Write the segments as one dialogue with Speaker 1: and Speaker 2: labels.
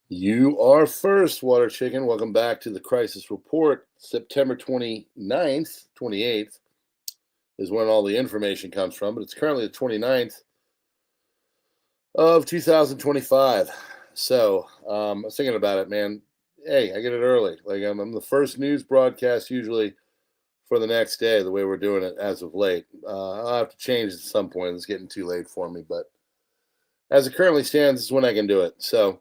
Speaker 1: You are first, Water Chicken. Welcome back to the Crisis Report. September 29th, 28th is when all the information comes from, but it's currently the 29th of 2025. So I was thinking about it, man. Hey, I get it early. Like I'm the first news broadcast usually for the next day, the way we're doing it as of late. I'll have to change at some point. It's getting too late for me, but as it currently stands, this is when I can do it. So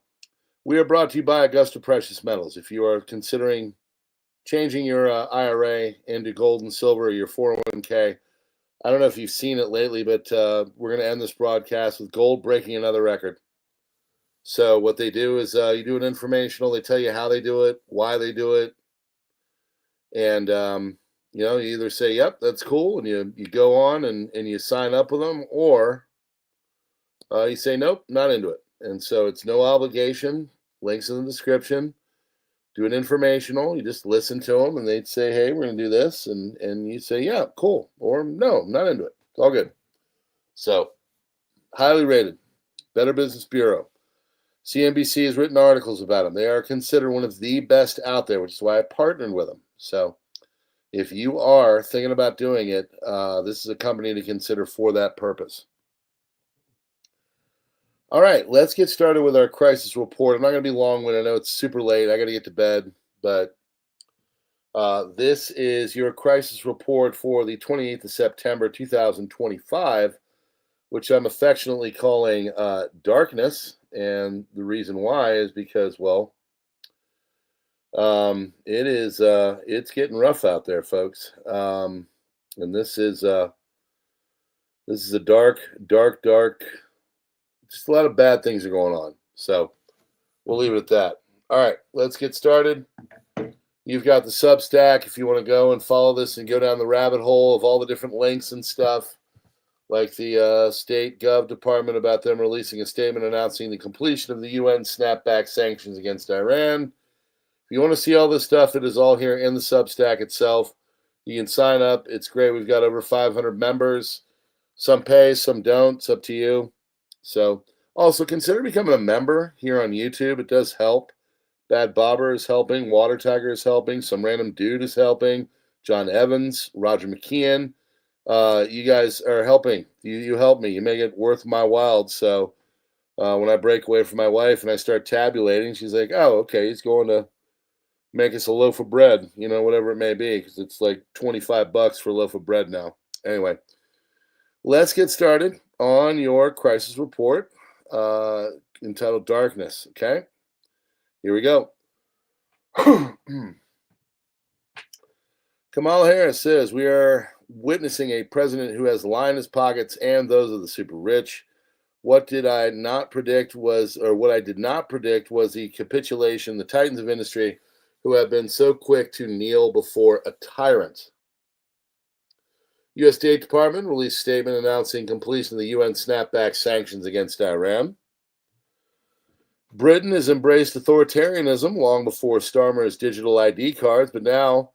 Speaker 1: we are brought to you by Augusta Precious Metals. If you are considering changing your IRA into gold and silver or your 401k, I don't know if you've seen it lately, but we're going to end this broadcast with gold breaking another record. So what they do is you do an informational. They tell you how they do it, why they do it, and you either say, "Yep, that's cool," and you go on and you sign up with them, or you say, "Nope, not into it." And so it's no obligation. Links in the description. Do an informational. You just listen to them, and they'd say, "Hey, we're going to do this," and you say, "Yeah, cool," or "No, I'm not into it." It's all good. So, highly rated. Better Business Bureau. CNBC has written articles about them. They are considered one of the best out there, which is why I partnered with them. So, if you are thinking about doing it, this is a company to consider for that purpose. All right, let's get started with our crisis report. I'm not going to be long-winded. I know it's super late. I got to get to bed, but this is your crisis report for the 28th of September, 2025, which I'm affectionately calling darkness. And the reason why is because, well, it's getting rough out there, folks. And this is a dark, just a lot of bad things are going on. So we'll leave it at that. All right, let's get started. You've got the Substack if you want to go and follow this and go down the rabbit hole of all the different links and stuff, like the state gov department about them releasing a statement announcing the completion of the UN snapback sanctions against Iran. If you want to see all this stuff, it is all here in the Substack itself. You can sign up. It's great. We've got over 500 members. Some pay, some don't. It's up to you. So also consider becoming a member here on YouTube. It does help. Bad Bobber is helping. Water Tiger is helping. Some random dude is helping. John Evans, Roger McKeon. You guys are helping. You help me. You make it worth my while. So when I break away from my wife and I start tabulating, she's like, "Oh, okay, he's going to make us a loaf of bread, whatever it may be, because it's like $25 for a loaf of bread now." Anyway, let's get started on your crisis report entitled Darkness, okay? Here we go. Kamala Harris says, "We are witnessing a president who has lined his pockets and those of the super rich. What I did not predict was the capitulation, the titans of industry who have been so quick to kneel before a tyrant." U.S. State Department released a statement announcing completion of the UN snapback sanctions against Iran. Britain has embraced authoritarianism long before Starmer's digital ID cards, but now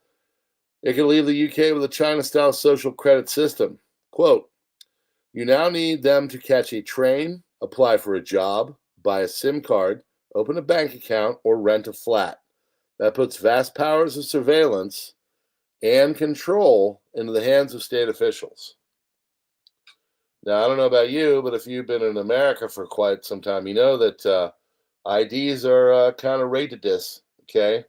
Speaker 1: it can leave the UK with a China-style social credit system. Quote, "You now need them to catch a train, apply for a job, buy a SIM card, open a bank account, or rent a flat. That puts vast powers of surveillance and control into the hands of state officials." Now, I don't know about you, but if you've been in America for quite some time, you know that IDs are kind of rated this, okay?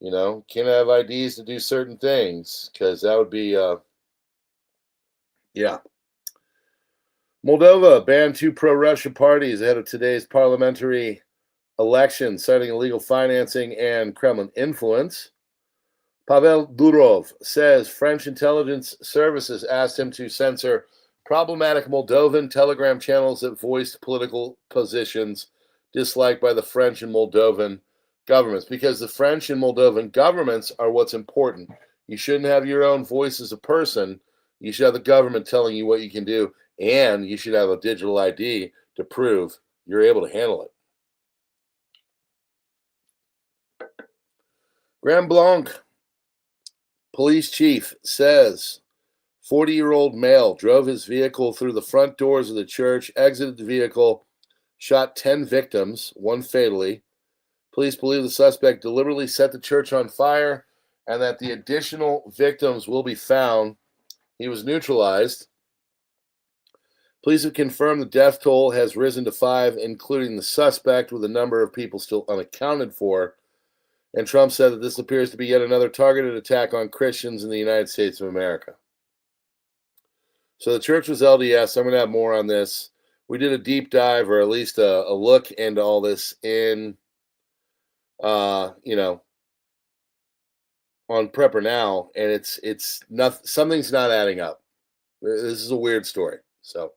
Speaker 1: Can't have IDs to do certain things, because that would be, yeah. Moldova banned 2 pro-Russia parties ahead of today's parliamentary election, citing illegal financing and Kremlin influence. Pavel Durov says French intelligence services asked him to censor problematic Moldovan Telegram channels that voiced political positions disliked by the French and Moldovan governments, because the French and Moldovan governments are what's important. You shouldn't have your own voice as a person. You should have the government telling you what you can do, and you should have a digital ID to prove you're able to handle it. Grand Blanc police chief says 40-year-old male drove his vehicle through the front doors of the church, exited the vehicle, shot 10 victims, one fatally, Police believe the suspect deliberately set the church on fire and that the additional victims will be found. He was neutralized. Police have confirmed the death toll has risen to 5, including the suspect, with a number of people still unaccounted for. And Trump said that this appears to be yet another targeted attack on Christians in the United States of America. So the church was LDS. I'm going to have more on this. We did a deep dive, or at least a look into all this in, on PrepperNow, and it's not, something's not adding up. This is a weird story. So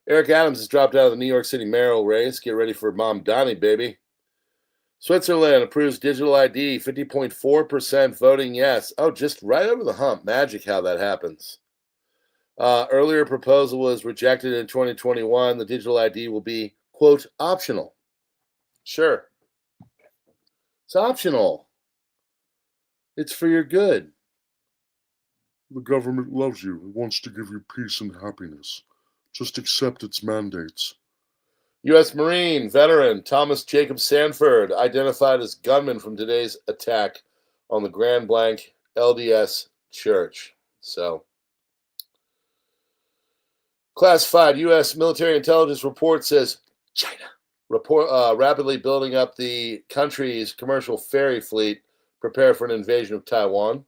Speaker 1: Eric Adams has dropped out of the New York City mayoral race. Get ready for Mom Donnie, baby. Switzerland approves digital ID, 50.4% voting yes. Oh, just right over the hump. Magic how that happens. Earlier proposal was rejected in 2021. The digital ID will be, quote, optional. Sure. It's optional. It's for your good.
Speaker 2: The government loves you. It wants to give you peace and happiness. Just accept its mandates.
Speaker 1: U.S. Marine veteran Thomas Jacob Sanford identified as gunman from today's attack on the Grand Blanc LDS Church. So, classified U.S. military intelligence report says China rapidly building up the country's commercial ferry fleet, prepare for an invasion of Taiwan.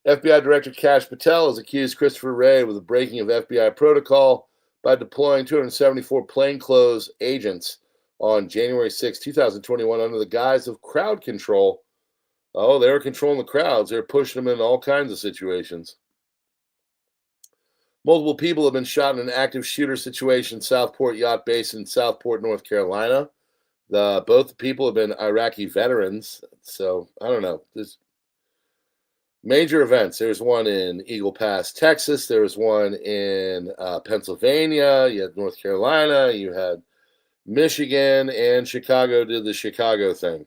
Speaker 1: FBI Director Kash Patel has accused Christopher Wray of the breaking of FBI protocol by deploying 274 plainclothes agents on January 6, 2021, under the guise of crowd control. Oh, they were controlling the crowds. They were pushing them in all kinds of situations. Multiple people have been shot in an active shooter situation, Southport Yacht Base in Southport, North Carolina. Both people have been Iraqi veterans. So, I don't know. There's major events. There's one in Eagle Pass, Texas. There was one in Pennsylvania. You had North Carolina. You had Michigan. And Chicago did the Chicago thing.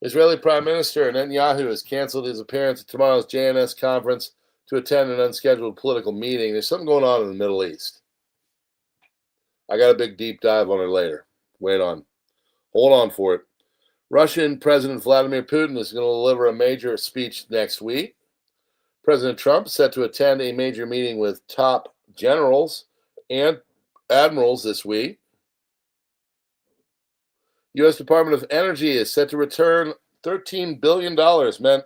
Speaker 1: Israeli Prime Minister Netanyahu has canceled his appearance at tomorrow's JNS conference to attend an unscheduled political meeting. There's something going on in the Middle East. I got a big deep dive on it later. Wait on. Hold on for it. Russian President Vladimir Putin is going to deliver a major speech next week. President Trump is set to attend a major meeting with top generals and admirals this week. U.S. Department of Energy is set to return $13 billion meant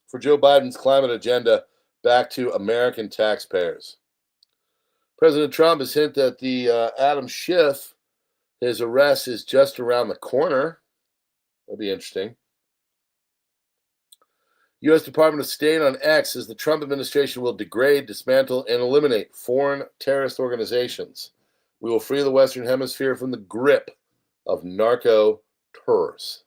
Speaker 1: for Joe Biden's climate agenda back to American taxpayers. President Trump has hinted that the Adam Schiff, his arrest is just around the corner. That'll be interesting. U.S. Department of State on X says the Trump administration will degrade, dismantle, and eliminate foreign terrorist organizations. We will free the Western Hemisphere from the grip of narco terrorists.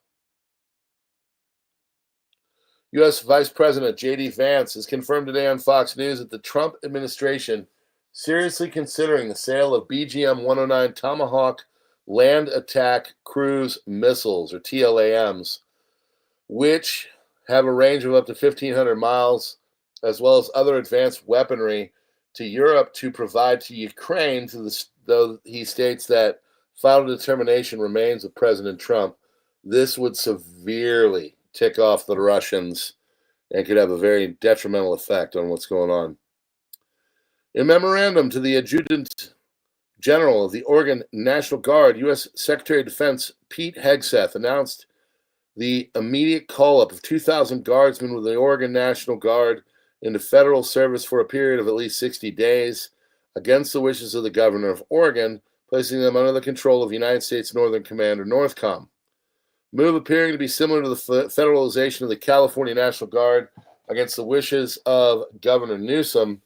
Speaker 1: U.S. Vice President J.D. Vance has confirmed today on Fox News that the Trump administration seriously considering the sale of BGM-109 Tomahawk land attack cruise missiles, or TLAMs, which have a range of up to 1,500 miles, as well as other advanced weaponry, to Europe to provide to Ukraine, though he states that final determination remains with President Trump. This would severely tick off the Russians and could have a very detrimental effect on what's going on. In memorandum to the Adjutant General of the Oregon National Guard, U.S. Secretary of Defense Pete Hegseth announced the immediate call-up of 2,000 guardsmen with the Oregon National Guard into federal service for a period of at least 60 days against the wishes of the governor of Oregon, placing them under the control of United States Northern Command, or NORTHCOM. Move appearing to be similar to the federalization of the California National Guard against the wishes of Governor Newsom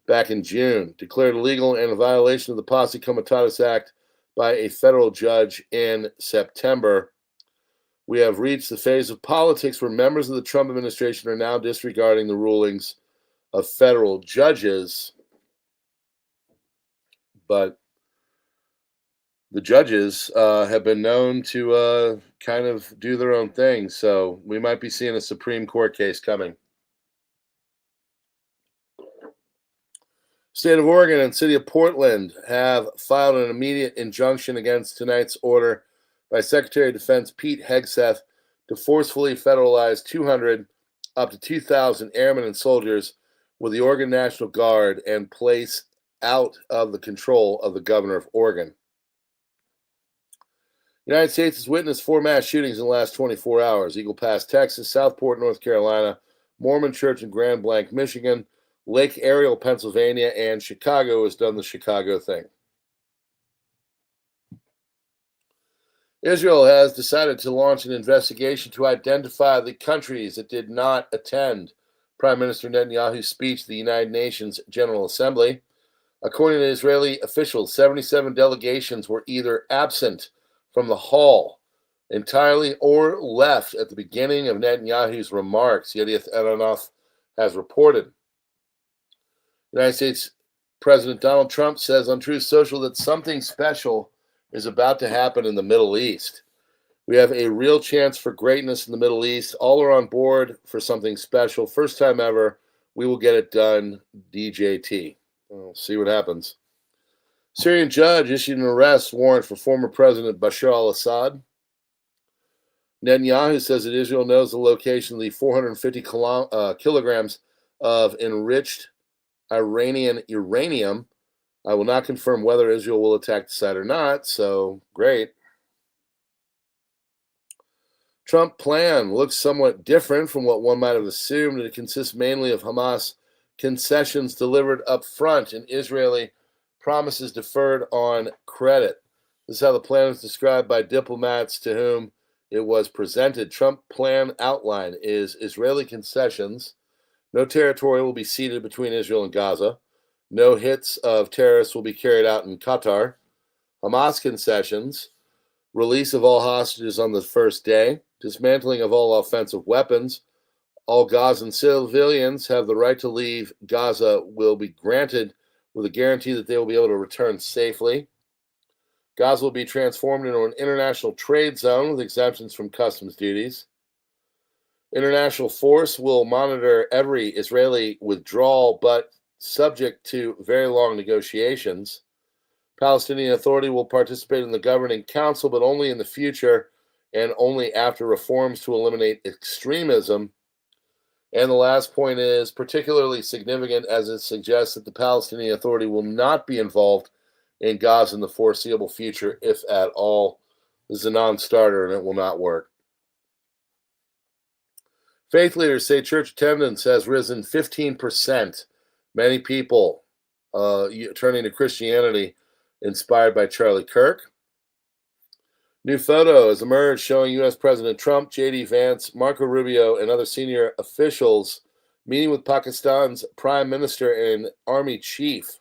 Speaker 1: back in June, declared illegal and a violation of the Posse Comitatus Act by a federal judge in September. We have reached the phase of politics where members of the Trump administration are now disregarding the rulings of federal judges. But the judges have been known to kind of do their own thing. So we might be seeing a Supreme Court case coming. State of Oregon and City of Portland have filed an immediate injunction against tonight's order by Secretary of Defense Pete Hegseth to forcefully federalize 200 up to 2,000 airmen and soldiers with the Oregon National Guard and place out of the control of the governor of Oregon. The United States has witnessed 4 mass shootings in the last 24 hours. Eagle Pass, Texas, Southport, North Carolina, Mormon Church in Grand Blanc, Michigan, Lake Ariel, Pennsylvania, and Chicago has done the Chicago thing. Israel has decided to launch an investigation to identify the countries that did not attend Prime Minister Netanyahu's speech to the United Nations General Assembly. According to Israeli officials, 77 delegations were either absent from the hall entirely or left at the beginning of Netanyahu's remarks, Yedioth Ahronoth has reported. United States President Donald Trump says on Truth Social that something special is about to happen in the Middle East. We have a real chance for greatness in the Middle East. All are on board for something special. First time ever, we will get it done, DJT. We'll see what happens. Syrian judge issued an arrest warrant for former President Bashar al-Assad. Netanyahu says that Israel knows the location of the 450 kilograms of enriched Iranian uranium. I will not confirm whether Israel will attack the site or not, so great. Trump plan looks somewhat different from what one might have assumed. It consists mainly of Hamas concessions delivered up front and Israeli promises deferred on credit. This is how the plan is described by diplomats to whom it was presented. Trump plan outline is Israeli concessions. No territory will be ceded between Israel and Gaza. No hits of terrorists will be carried out in Qatar. Hamas concessions. Release of all hostages on the first day. Dismantling of all offensive weapons. All Gazan civilians have the right to leave Gaza will be granted with a guarantee that they will be able to return safely. Gaza will be transformed into an international trade zone with exemptions from customs duties. International force will monitor every Israeli withdrawal, but subject to very long negotiations. Palestinian Authority will participate in the governing council, but only in the future and only after reforms to eliminate extremism. And the last point is particularly significant as it suggests that the Palestinian Authority will not be involved in Gaza in the foreseeable future, if at all. This is a non-starter and it will not work. Faith leaders say church attendance has risen 15%. Many people turning to Christianity inspired by Charlie Kirk. New photo has emerged showing U.S. President Trump, J.D. Vance, Marco Rubio, and other senior officials meeting with Pakistan's prime minister and army chief.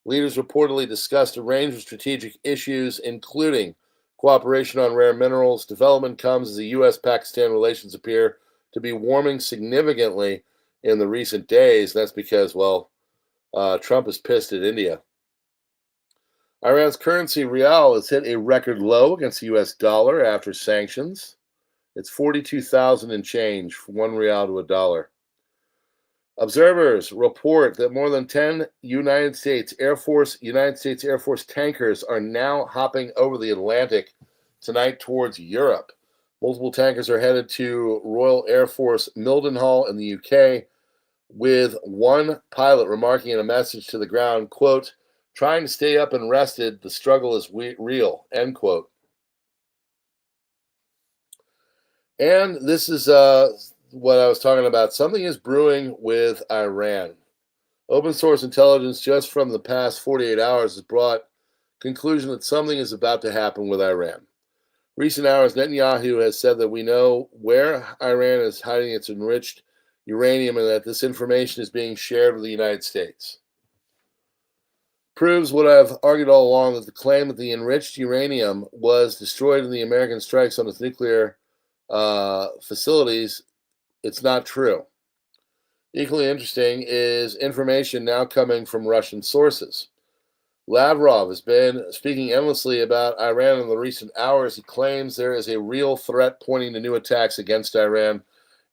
Speaker 1: Leaders reportedly discussed a range of strategic issues, including cooperation on rare minerals. Development comes as the U.S.-Pakistan relations appear to be warming significantly in the recent days. That's because, Trump is pissed at India. Iran's currency rial has hit a record low against the U.S. dollar after sanctions. It's 42,000 and change for 1 rial to a dollar. Observers report that more than 10 United States Air Force tankers are now hopping over the Atlantic tonight towards Europe. Multiple tankers are headed to Royal Air Force Mildenhall in the UK, with one pilot remarking in a message to the ground, quote, "Trying to stay up and rested, the struggle is real," end quote. And this is what I was talking about. Something is brewing with Iran. Open source intelligence just from the past 48 hours has brought conclusion that something is about to happen with Iran. Recent hours, Netanyahu has said that we know where Iran is hiding its enriched uranium and that this information is being shared with the United States. Proves what I've argued all along, that the claim that the enriched uranium was destroyed in the American strikes on its nuclear facilities, it's not true. Equally interesting is information now coming from Russian sources. Lavrov has been speaking endlessly about Iran in the recent hours. He claims there is a real threat pointing to new attacks against Iran.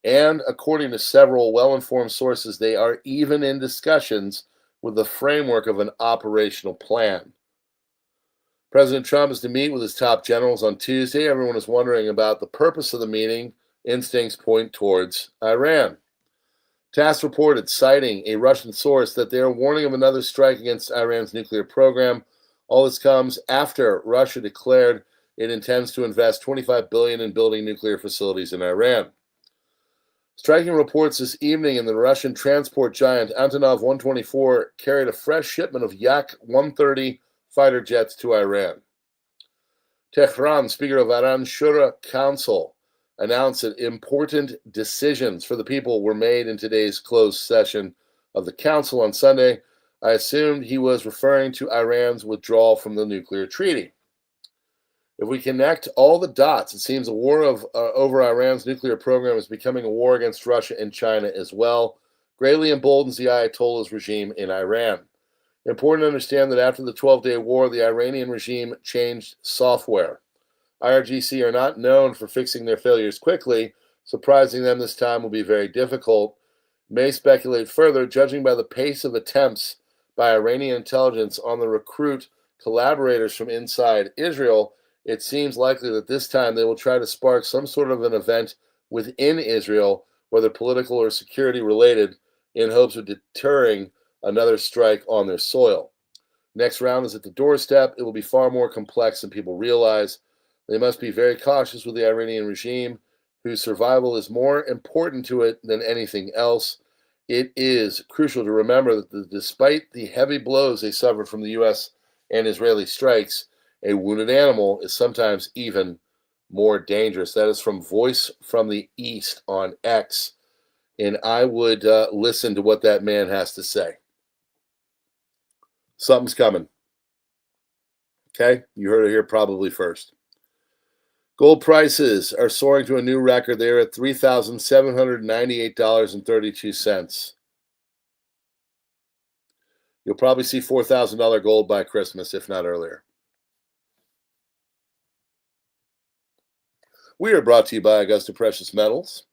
Speaker 1: And according to several well-informed sources, they are even in discussions with the framework of an operational plan. President Trump is to meet with his top generals on Tuesday. Everyone is wondering about the purpose of the meeting. Instincts point towards Iran. TASS reported, citing a Russian source, that they are warning of another strike against Iran's nuclear program. All this comes after Russia declared it intends to invest $25 billion in building nuclear facilities in Iran. Striking reports this evening in the Russian transport giant Antonov 124 carried a fresh shipment of Yak 130 fighter jets to Iran. Tehran, Speaker of Iran Shura Council, announced that important decisions for the people were made in today's closed session of the council on Sunday. I assumed he was referring to Iran's withdrawal from the nuclear treaty. If we connect all the dots, it seems the war over Iran's nuclear program is becoming a war against Russia and China as well. Greatly emboldens the Ayatollah's regime in Iran. Important to understand that after the 12-day war, the Iranian regime changed software. IRGC are not known for fixing their failures quickly. Surprising them this time will be very difficult. May speculate further, judging by the pace of attempts by Iranian intelligence on the recruit collaborators from inside Israel. It seems likely that this time they will try to spark some sort of an event within Israel, whether political or security related, in hopes of deterring another strike on their soil. Next round is at the doorstep. It will be far more complex than people realize. They must be very cautious with the Iranian regime, whose survival is more important to it than anything else. It is crucial to remember that despite the heavy blows they suffered from the U.S. and Israeli strikes, a wounded animal is sometimes even more dangerous. That is from Voice from the East on X. And I would listen to what that man has to say. Something's coming. Okay? You heard it here probably first. Gold prices are soaring to a new record. They are at $3,798.32. You'll probably see $4,000 gold by Christmas, if not earlier. We are brought to you by Augusta Precious Metals.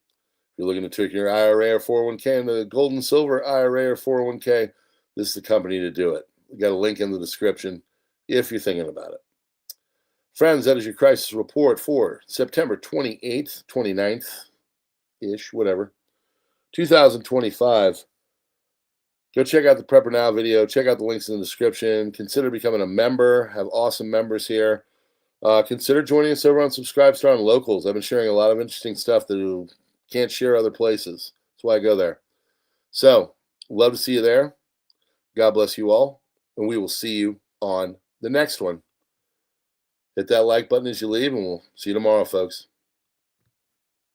Speaker 1: If you're looking to take your IRA or 401k into the gold and silver IRA or 401k, this is the company to do it. We got a link in the description if you're thinking about it. Friends, that is your crisis report for September 28th, 29th-ish, whatever, 2025. Go check out the PrepperNow video. Check out the links in the description. Consider becoming a member. Have awesome members here. Consider joining us over on Subscribestar and Locals. I've been sharing a lot of interesting stuff that you can't share other places. That's why I go there. So, love to see you there. God bless you all. And we will see you on the next one. Hit that like button as you leave, and we'll see you tomorrow, folks.